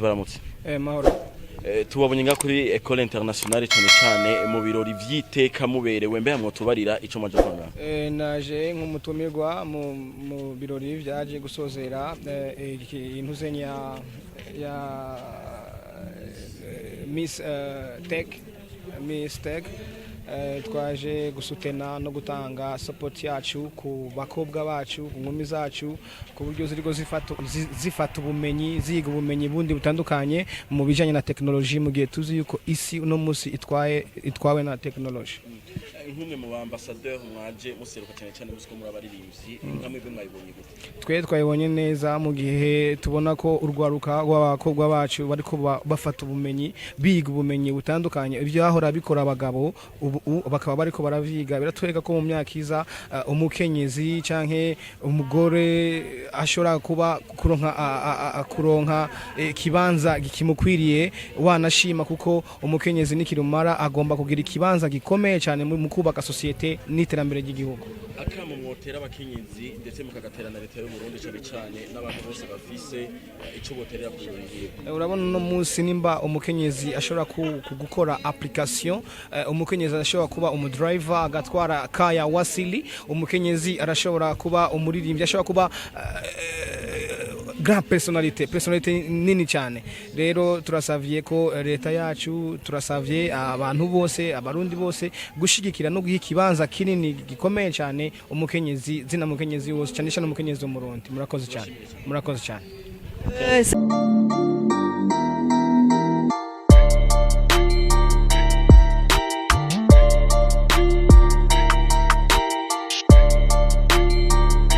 tubaramutse mahoro tubabonye nga kuri Ecole Internationale cyane mu birori vyiteka muberewe mbe hamwe tubarira ico maje kwanga naje nk'umutumirwa mu birori vyaje gusozera intuzenya ya Miss Tech twaje gusutena no gutanga support yacu ku bakobwa bacu ku nkumi zacu ku buryo zirigo zifata ubumenyi ziga ubumenyi bundi butandukanye mu bijanye na technology mu gihe tuzi yuko isi uno musi itwawe na technology. Nk'umwe mu ambassadeur mwaje museruka cyane musiko muri abaririmbyi nkamwe bwe mwayibonye gute? Twe twayibonye neza mu gihe tubona ko urwaruka rw'abakobwa bacu bariko bafata ubumenyi biga ubumenyi butandukanye ibyo ahora bikora abagabo bakaba bariko baraviga biratwereka ko mu myaka iza umukenyezi canke umugore ashobora kuba kuronka kibanza gikimukwiriye wanashima kuko umukenyezi nikirumara agomba kugira ikibanza gikomeye cyane mu kubaka societe n'iterambere ry'igihugu. Akamo mwotera abakenyezi ndetse mukagaterana leta y'u Burundi cyane n'abantu bose bafise ico boterera kuyongera. Urabona no munsi nimba umukenyezi ashobora gukora application umukenyezi ashobora kuba umudriver agatwara kaya wasili umukenyezi arashobora kuba umuririmbyi ashobora kuba grand personality nini cyane rero turasavye ko leta yacu turasavye abantu bose abarundi bose gushigikira no guha ikibanza kinini gikomeye cyane umukenyezi zina mukenyezi wose cyane umukenyezi w'umurundi murakoze cyane.